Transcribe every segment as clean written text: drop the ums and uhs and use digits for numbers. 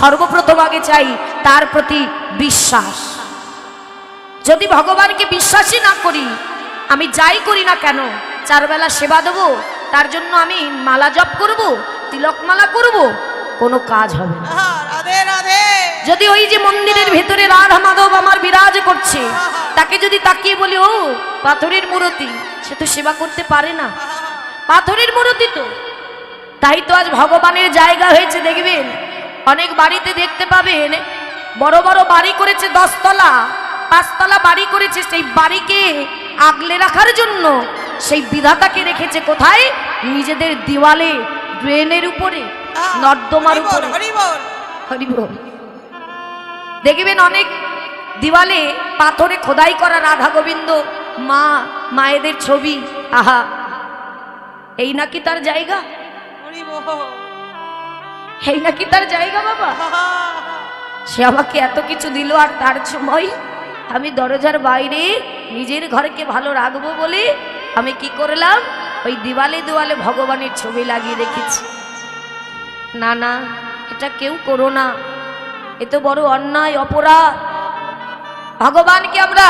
সর্বপ্রথম আগে চাই তার প্রতি বিশ্বাস। যদি ভগবানকে বিশ্বাসই না করি, আমি যাই করি না কেন, 4 বেলা সেবা দেবো, তার জন্য আমি মালা জপ করব, তিলক মালা করব, কোনো কাজ হবে না। রাধে রাধে। যদি ওই যে মন্দিরের ভেতরে রাধা মাধব আমার বিরাজ করছে, তাকে যদি তাকিয়ে বলি ও পাথরের মূর্তি, সে তো সেবা করতে পারে না, পাথরের মূর্তি তো। তাই তো আজ ভগবানের জায়গা হয়েছে। দেখবেন অনেক বাড়িতে দেখতে পাবেন বড় বড় বাড়ি করেছে, 10 তলা 5 তলা বাড়ি করেছে। সেই বাড়িকে আগলে রাখার জন্য সেই বিধাতাকে রেখেছে কোথায়? নিজেদের দেওয়ালে, ড্রেনের উপরে, নর্দমার উপরে। হরি বল। দেখবেন অনেক দেওয়ালে পাথরে খোদাই করা রাধা গোবিন্দ, মা, মায়েদের ছবি। আহা, এই নাকি তার জায়গা? এই নাকি তার জায়গা বাবা? সে আমাকে এত কিছু দিল, আর তার সময় আমি দরজার বাইরে নিজের ঘরকে ভালো রাখবো বলে আমি কি করলাম? ওই দেওয়ালে দেওয়ালে ভগবানের ছবি লাগিয়ে রেখেছি। না না, এটা কেউ করো না, এ তো বড় অন্যায়, অপরাধ। ভগবানকে আমরা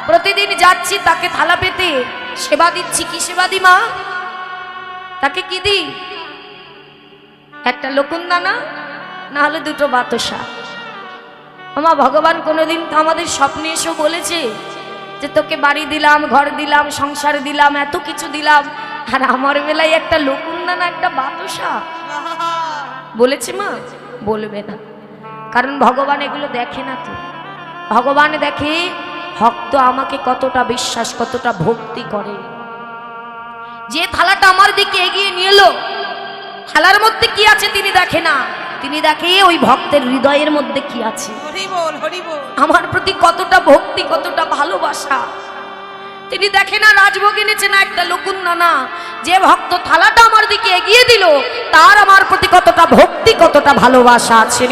প্রতিদিন যাচ্ছি, তাকে থালা পেতে সেবা দিচ্ছি। কি সেবা দি মা? তাকে কি দি? একটা লকুনদানা, না হলে 2টো বাতাসা। আমার ভগবান কোনোদিন তো আমাদের স্বপ্নে এসে বলেছে যে তোকে বাড়ি দিলাম, ঘর দিলাম, সংসার দিলাম, এত কিছু দিলাম, আর আমার বেলায় একটা লকুনদানা, একটা বাতাসা? বলেছে মা? বলবে না, কারণ ভগবান এগুলো দেখে না। তো ভগবান দেখে ভক্ত আমাকে কতটা বিশ্বাস, কতটা ভক্তি করে। যে থালাটা আমার দিকে এগিয়ে নিয়ে এলো, থালার মধ্যে কি আছে তিনি দেখে না, তিনি দেখে ওই ভক্তের হৃদয়ের মধ্যে কি আছে, আমার প্রতি কতটা ভক্তি, কতটা ভালোবাসা। তিনি দেখে না রাজভোগ এনেছে না একটা লকুনদানা, যে ভক্ত থালাটা আমার দিকে এগিয়ে দিল তার আমার প্রতি কতটা ভক্তি, কতটা ভালোবাসা আছে।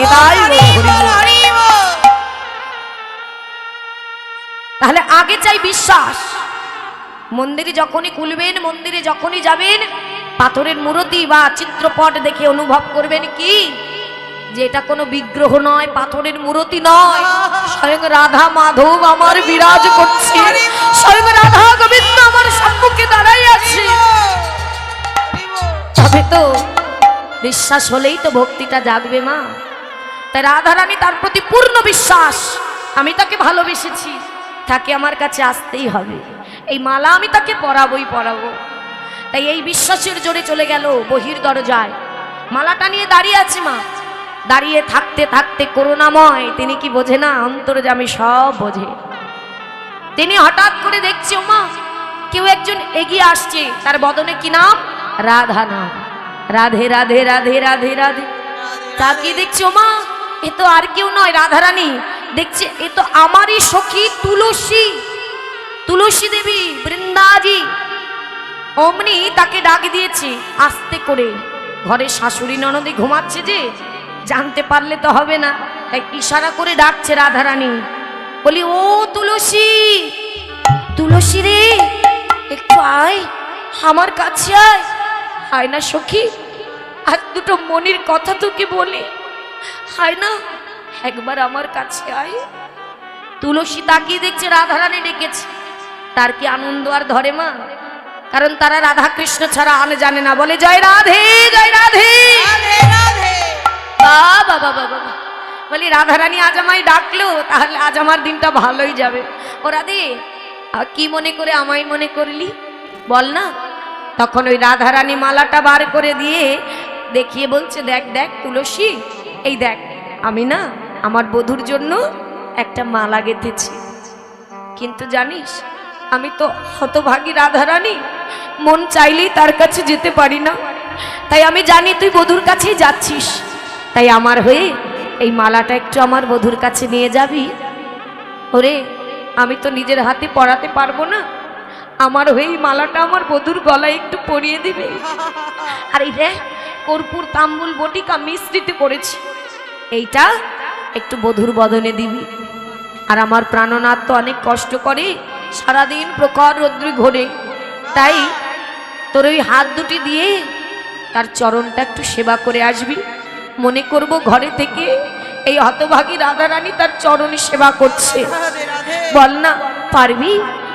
তাহলে আগে চাই বিশ্বাস। মন্দিরে যখনই খুলবেন, মন্দিরে যখনই যাবেন, পাথরের মূর্তি বা চিত্রপট দেখে অনুভব করবেন কি, যে এটা কোনো বিগ্রহ নয়, পাথরের মূর্তি নয়, স্বয়ং রাধা মাধব আমার বিরাজ করছে, স্বয়ং রাধা গোবিন্দ আমার সম্মুখে দাঁড়াই আছে। তবে তো বিশ্বাস হলেই তো ভক্তিটা জাগবে মা। তাই রাধারানী, তার প্রতি পূর্ণ বিশ্বাস, আমি তাকে ভালোবেসেছি, তাকে আমার কাছে আসতেই হবে, এই মালা আমি তাকে পরাবই পরাবো। তাই এই বিশ্বাসের জোরে চলে গেল বহির দরজায়, মালাটা নিয়ে দাঁড়িয়ে আছে মা। দাঁড়িয়ে থাকতে থাকতে করুণাময়, তিনি কি বোঝে না? অন্তর্যামী সব বোঝে। তিনি হঠাৎ করে দেখছে ও মা, কেউ একজন এগিয়ে আসছে, তার বদনে কি নাম? রাধা নাম। রাধে রাধে রাধে রাধে রাধে। তাকিয়ে দেখছে ও মা, এ তো আর কেউ নয়, রাধারানী। দেখছে এ তো আমারই সখী তুলসী, তুলসী দেবী, বৃন্দাজি। অমনি তাকে ডাক দিয়েছে আস্তে করে। ঘরে শাশুড়ি ননদে ঘুমাচ্ছে, যে জানতে পারলে তো হবে না, তাই ইশারা করে ডাকছে রাধারানী। বলি ও তুলসী, তুলসী রে, একটু আয়, আমার কাছে আয়। আয় না সখী, আজ 2টো মনির কথা তোকে বলি, আয় না, একবার আমার কাছে আয়। তুলসী তাকিয়ে দেখছে রাধারানী ডেকেছে। তার কি আনন্দ আর ধরে মা? কারণ তারা রাধা কৃষ্ণ ছাড়া আনে জানে না। বলে জয় রাধে, জয় রাধে। বাবা বাবা বাবা, বলি রাধারানী আজ আমায় ডাকলো, তাহলে আজ আমার দিনটা ভালোই যাবে। ও রাধে, কি মনে করে আমায় মনে করলি বল না? তখন ওই রাধারানী মালাটা বার করে দিয়ে দেখিয়ে বলছে, দেখ দেখ তুলসী, এই দেখ, আমি না আমার বধূর জন্য একটা মালা গেঁথেছি, কিন্তু জানিস আমি তো হতভাগী রাধারানী, মন চাইলেই তার কাছে যেতে পারি না। তাই আমি জানি তুই বধূর কাছেই যাচ্ছিস, তাই আমার হয়ে এই মালাটা একটু আমার বধূর কাছে নিয়ে যাবি। ওরে, আমি তো নিজের হাতে পরাতে পারবো না, আমার হয়ে এই মালাটা আমার বধূর গলায় একটু পরিয়ে দিবে। আর এই রে কর্পূর, তাম্বুল, বটিকা মিশ্রিত করেছি, এইটা একটু বধূর বদনে দিবি। আর আমার প্রাণনাথ তো অনেক কষ্ট করে, সারাদিন প্রখর রৌদ্রে ঘোরে, তাই তোর ওই হাত দুটি দিয়ে তার চরণটা একটু সেবা করে আসবি। মনে করব ঘরে থেকে এই হতভাগী রাধারানী তার চরণে সেবা করছে। বল না পারবি?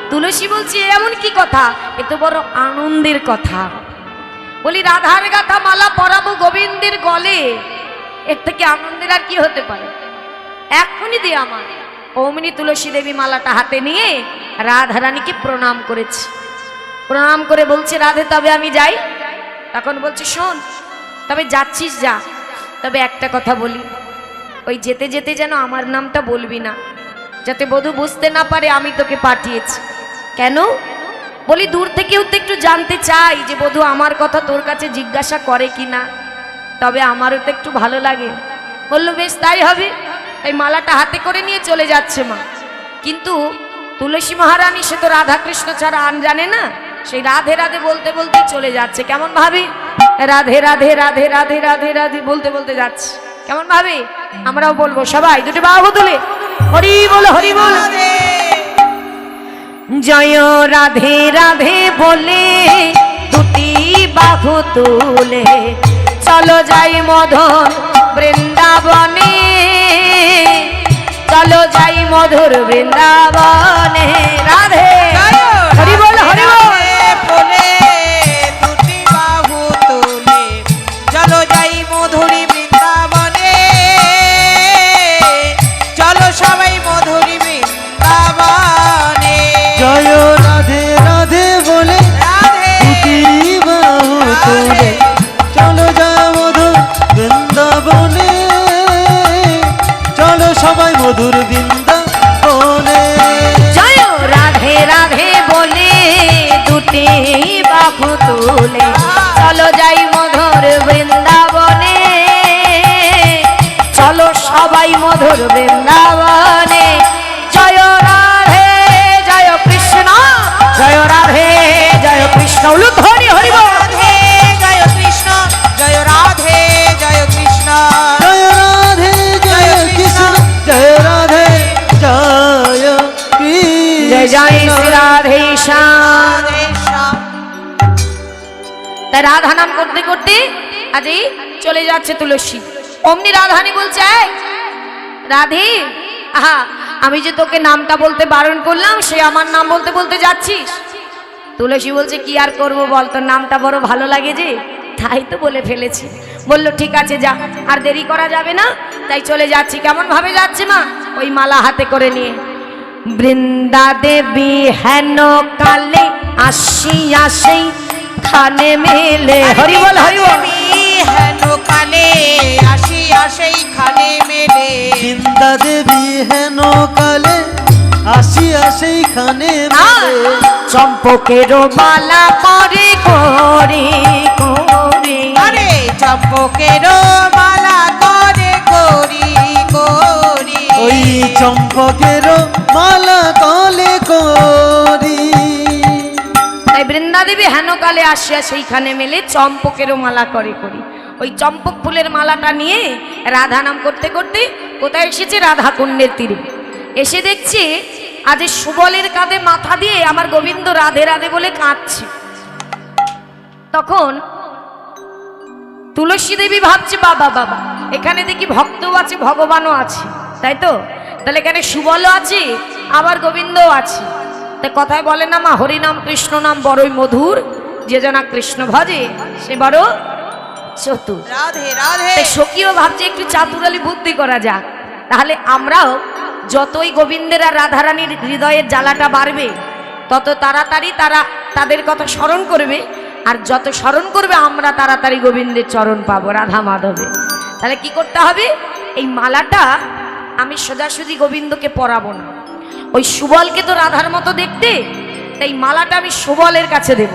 তুলসী বলছে এমন কি কথা, এ তো বড় আনন্দের কথা। বলি রাধার গাথা মালা পরাবো গোবিন্দের গলে, এর থেকে আনন্দের আর কি হতে পারে? এখনই দে আমার। অমনি তুলসী দেবী মালাটা হাতে নিয়ে রাধারানীকে প্রণাম করেছে। প্রণাম করে বলছে রাধে তবে আমি যাই। তখন বলছে শোন, তবে যাচ্ছিস যা, তবে একটা কথা বলি, ওই যেতে যেতে যেন আমার নামটা বলবি না, যাতে বধূ বুঝতে না পারে আমি তোকে পাঠিয়েছি। কেন? বলি দূর থেকেও তো একটু জানতে চাই যে বধূ আমার কথা তোর কাছে জিজ্ঞাসা করে কি না, তবে আমারও তো একটু ভালো লাগে। বললো বেশ তাই হবে। এই মালাটা হাতে করে নিয়ে চলে যাচ্ছে মা। কিন্তু তুলসী মহারানী সে তো রাধা কৃষ্ণ ছাড়া আন জানে না, সেই রাধে রাধে বলতে বলতে চলে যাচ্ছে। কেমন ভাবে? রাধে রাধে রাধে রাধে রাধে রাধে বলতে বলতে যাচ্ছে। কেমন ভাবে? আমরাও বলবো সবাই দুটো বাহু তুলে হরি বল হরি বল। জয় রাধে রাধে বলে দুটি বাহু তুলে চলো যাই মধুর বৃন্দাবনে, চলো যাই মধুর বৃন্দাবনে। রাধে হরি বল হরি বল বলে দুটি বাহু তুলে চলো যাই মধুরী বৃন্দাবনে, চলো সবাই মধুরী বৃন্দাবনে। জয় রাধে রাধে বলে দুটি বাহু তুলে চলো যায় মধুর বৃন্দাবনে, চলো সবাই মধুর বৃন্দাবনে। জয় রাধে রাধে বলে দুটি বাহু তুলে চলো যাই মধুর বৃন্দাবনে, চলো সবাই মধুর বৃন্দাবনে। জয় রাধে জয় কৃষ্ণ, জয় রাধে জয় কৃষ্ণ। হরি হরি বল। রাধে জয় কৃষ্ণ, জয় রাধে জয় কৃষ্ণ, জয় রাধে জয় কৃষ্ণ, জয় রাধে জয় কৃষ্ণ। জয় জয় শ্রী রাধে শ্যাম। রাধে শ্যাম। তাই রাধা নাম করতে করতে আজই চলে যাচ্ছে তুলসী। অমনি রাধানি বলছে এই রাধে, আহা আমি যে তোকে নামটা বলতে বারণ করলাম, সে আমার নাম বলতে বলতে যাচ্ছিস। তুলসী বলছে কি আর করব বল, তোর নামটা বড় ভালো লাগে যে, তাই তো বলে ফেলেছি। বললো ঠিক আছে যা, আর দেরি করা যাবে না, তাই চলে যাচ্ছি। কেমন ভাবে যাচ্ছে মা? ওই মালা হাতে করে নিয়ে। বৃন্দা দেবী হেন কালে আসিয়া সেই খানে মেলে। হরি বল হরি বল। হেন কালে আসিয়া সেইখানে মেলে, বৃন্দা দেবী হেন কালে আসিয়া সেইখানে মেলে। চম্পকের মালা করে করে করে, আরে চম্পকের মালা করে করি করি, ওই চম্পকের মালা কলে করি। তাই বৃন্দা দেবী হেন কালে আসিয়া সেইখানে মেলে চম্পকেরও মালা করে করি। ওই চম্পক ফুলের মালাটা নিয়ে রাধা নাম করতে করতে কোথায় এসেছে? রাধা কুণ্ডের তীরে এসে দেখছে আজ সুবলের কাঁধে মাথা দিয়ে আমার গোবিন্দ রাধে রাধে বলে কাঁদছে। তখন তুলসী দেবী ভাবছে বাবা বাবা, এখানে দেখি ভক্তও আছে ভগবানও আছে, তাই তো? তাহলে এখানে সুবলও আছে আবার গোবিন্দও আছে। তাই কথায় বলে না মা, হরিনাম কৃষ্ণ নাম বড়ই মধুর, যে জনা কৃষ্ণ ভজে সে বড় চতুর। রাধে রাধে। তাই সখীও ভাবছে একটু চাতুরালি বুদ্ধি করা যাক, তাহলে আমরাও যতই গোবিন্দের আর রাধারানীর হৃদয়ের জ্বালাটা বাড়বে, তত তাড়াতাড়ি তারা তাদের কথা স্মরণ করবে, আর যত স্মরণ করবে আমরা তাড়াতাড়ি গোবিন্দের চরণ পাবো রাধা মাধবে। তাহলে কি করতে হবে? এই মালাটা আমি সোজাসুজি গোবিন্দকে পরাবো না, ওই সুবলকে তো রাধার মতো দেখতে, তাই মালাটা আমি সুবলের কাছে দেব।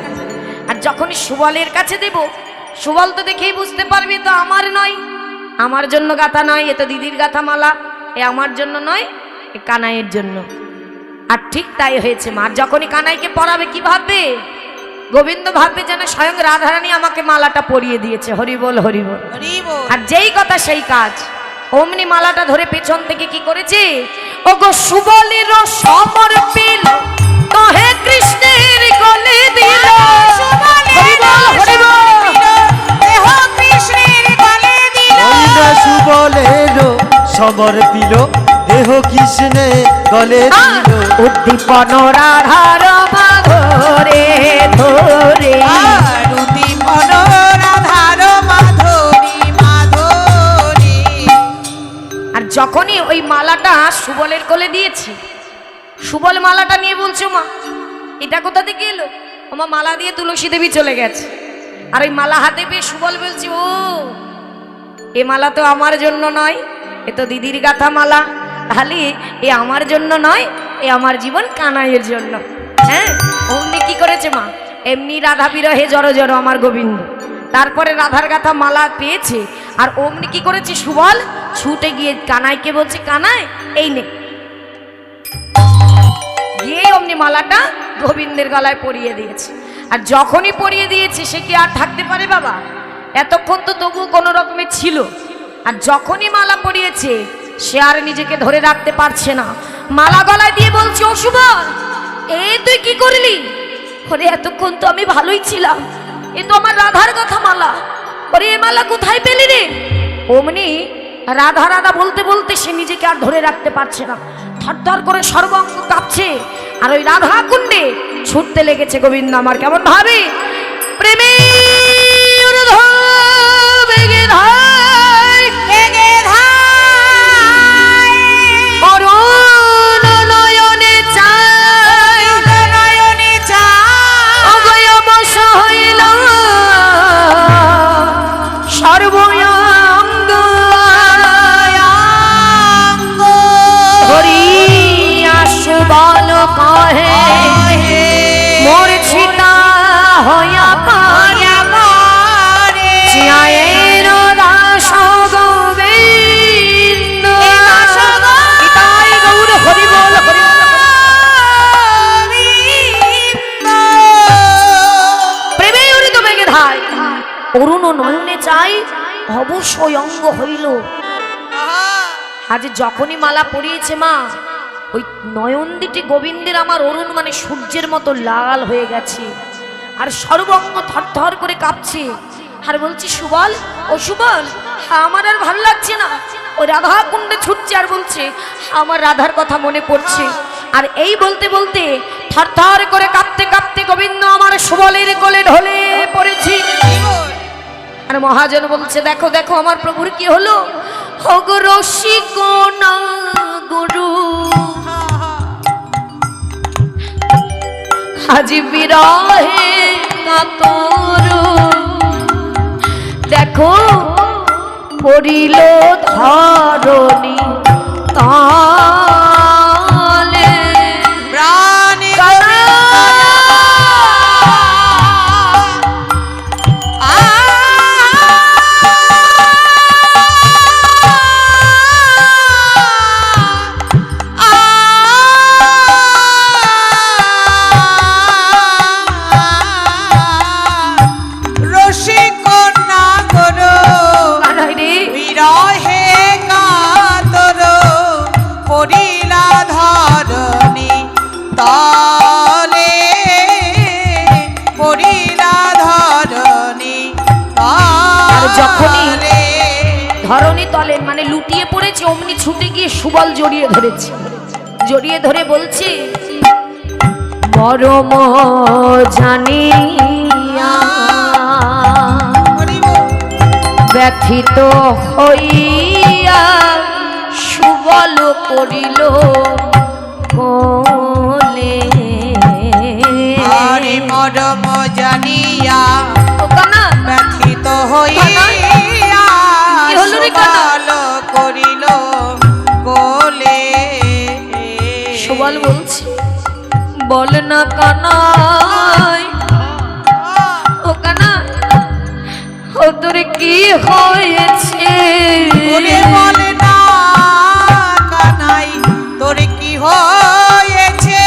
আর যখনই সুবলের কাছে দেব, সুবল তো দেখেই বুঝতে পারবে তো আমার নয়, আমার জন্য গাথা নয়, এ তো দিদির গাথা মালা, এ আমার জন্য নয়, এ কানাইয়ের জন্য। আর ঠিক তাই হয়েছে মা। যখনই কানাইকে পরাবে কি ভাববে? গোবিন্দ ভাববে যেন স্বয়ং রাধারানী আমাকে মালাটা পরিয়ে দিয়েছে। হরি বল হরি বল। হরি বল। আর যেই কথা সেই কাজ। অমনি মালাটা ধরে পেছন থেকে কি করেছে? ওগো সুবলের সমর্পিল কহে কৃষ্ণের গলে দিল। হরি বল হরি বল। দেহ কৃষ্ণের গলে দিল। হইল রাধা সুবলের সমর দিল দেহ কৃষ্ণে গলে দিল উদ্দীপন রাধার মাধরে ধরে উদ্দীপন রাধার মাধুরী মাধুরী। আর যখনই ওই মালাটা সুবলের কোলে দিয়েছি, সুবল মালাটা নিয়ে বলছো মা এটা কোথা থেকে এলো? আমার মালা দিয়ে তুলসী দেবী চলে গেছে। আর ওই মালা হাতে পেয়ে সুবল বলছি, ও এ মালা তো আমার জন্য নয়, এ তো দিদির গাথা মালা, তাহলে এ আমার জন্য নয়, এ আমার জীবন কানাইয়ের জন্য। হ্যাঁ, অমনি কি করেছে মা, এমনি রাধা বিরহে জড়ো জড়ো আমার গোবিন্দ। তারপরে রাধার গাথা মালা পেয়েছে, আর অমনি কি করেছে সুবল, ছুটে গিয়ে কানাইকে বলছে, কানাই এই নে, গিয়ে অমনি মালাটা গোবিন্দের গলায় পরিয়ে দিয়েছে। আর যখনই পরিয়ে দিয়েছে সে কি আর থাকতে পারে বাবা? এতক্ষণ তো তবু কোনো রকমে ছিল, আর যখনই মালা পরিয়েছে সে আর নিজেকে ধরে রাখতে পারছে না। মালা গলায় দিয়ে বলছে, ও সুবল এ তুই কি করলি? ওরে এতক্ষণ তো আমি ভালোই ছিলাম, এ তো আমার রাধার কথা মালা, ওরে এ মালা কোথায় পেলি রে? অমনি রাধা রাধা বলতে বলতে সে নিজেকে আর ধরে রাখতে পারছে না, থরথর করে সর্বাঙ্গ কাঁপছে। আর ওই রাধা কুণ্ডে ছুটতে লেগেছে গোবিন্দ আমার। কেমন ভাবে প্রেমের বেগে ধায় বেগে ধায় অরুণ নয়নে চায় নয়নে চায় অগয় অবশ হইল সর্বঙ্গ হরিয়া সুবল কহে মোর ছিটা হইয়া পারে চিয়ায়ের দাস গোবিন্দ পিতাই গৌর হরি বল হরি বল। প্রেমে উড়িত বেগে ধায় অরুণ নয়নে চাই অবশ্যই অঙ্গ হইল। আজ যখনই মালা পরিয়েছে মা, ওই নয়ন দুটি গোবিন্দের আমার অরুণ মানে সূর্যের মতো লাল হয়ে গেছে, আর সর্বঙ্গ থরথর করে কাঁপছে। আর বলছি, সুবল ও সুবল, আমার আর ভালো লাগছে না। ওই রাধা কুণ্ডে ছুটছে আর বলছে, আমার রাধার কথা মনে পড়ছে। আর এই বলতে বলতে থরথর করে কাঁপতে কাঁপতে গোবিন্দ আমার সুবলের কোলে ঢলে পড়েছি। আর মহাজন বলছে, দেখো দেখো আমার প্রভুর কি হলো। হগো রসিক না গুরু আজি বিরহে কাতর, দেখো পড়িল ধরণী তালে প্রাণী ধরণী তলে মানে লুটিয়ে পড়েছে, অমনি ছুটে গিয়ে সুবল জড়িয়ে ধরেছে। জড়িয়ে ধরে বলছে, মরম জানিয়া ব্যথিত হইয়া সুবল করিল কোলে। আরে মরম জানিয়া ও কানা ব্যথিত হইয়া কি হলো রে কানা? সুবল করিল কোলে। সুবল বলছে, বল না কানাই, ও কানা ও তোর কি হয়েছে? ওরে বলে না কানাই, তোর কি হয়েছে?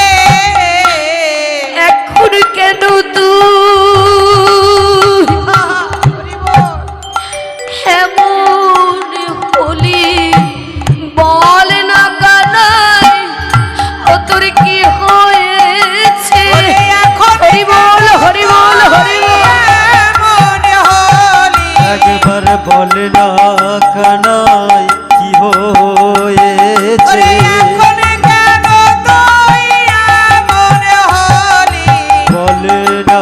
এখন কেন তুই এমন হলি? বল না কানাই, ও তোর কি হয়েছে? হরি বল হরি বল হরি বল। মনে হলি একবার বলে না কানাই কি হয়েছে ওরে এখন কেন তুই এমন হলি বলে না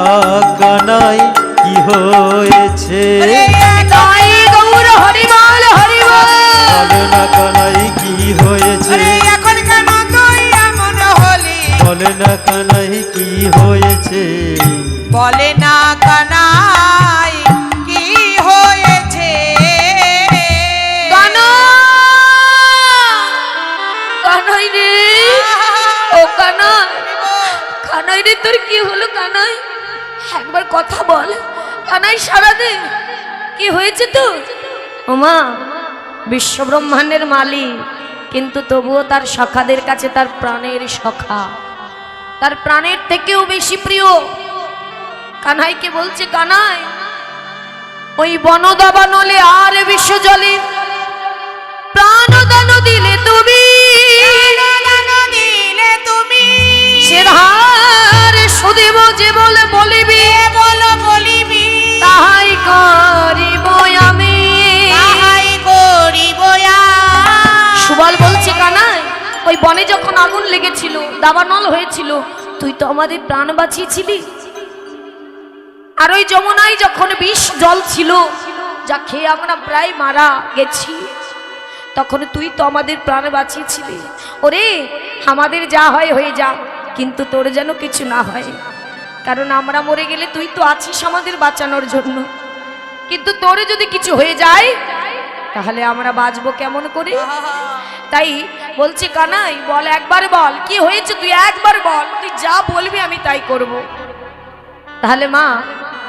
কানাই কি হয়েছে ওরে তাই গৌর হরিবল হরিবল বলে না কানাই কি হয়েছে ওরে এখন কেন তুই এমন হলি বলে না কানাই কি হয়েছে বলে না কানাই কি হয়েছে কানাই রে ও কানাই কানাই রে তোর কি হলো কানাই একবার কথা বল কানাই সারা দে কি হয়েছে তোর ওমা বিশ্ব ব্রহ্মাণ্ডের মালিক কিন্তু তবুও তার সখাদের কাছে তার প্রাণের সখা তার প্রাণের থেকেও বেশি প্রিয় কানাইকে বলছে কানাই ওই বনদাবানলে আর বিশ্ব জলে প্রাণদান দিলে তুমি দিলে তুমি সে ধার সুদেব যে বলে বলিবি বলো বলিবি তাহাই করিব আমি তাহাই করিব সুবল বলছে কানাই ওই বনে যখন আগুন লেগেছিল দাবানল হয়েছিল তুই তো আমাদের প্রাণ বাঁচিয়েছিলি আর ওই যমুনায় যখন বিষ জল ছিল যা খেয়ে আমরা প্রায় মারা গেছি তখন তুই তো আমাদের প্রাণ বাঁচিয়েছিলি ওরে আমাদের যা হয় হয়ে যা কিন্তু তোর যেন কিছু না হয় কারণ আমরা মরে গেলে তুই তো আছিস আমাদের বাঁচানোর জন্য কিন্তু তোরে যদি কিছু হয়ে যায় তাহলে আমরা বাঁচবো কেমন করে তাই বলছি কানাই বল একবার বল কি হয়েছে তুই একবার বল তুই যা বলবি আমি তাই করব তাহলে মা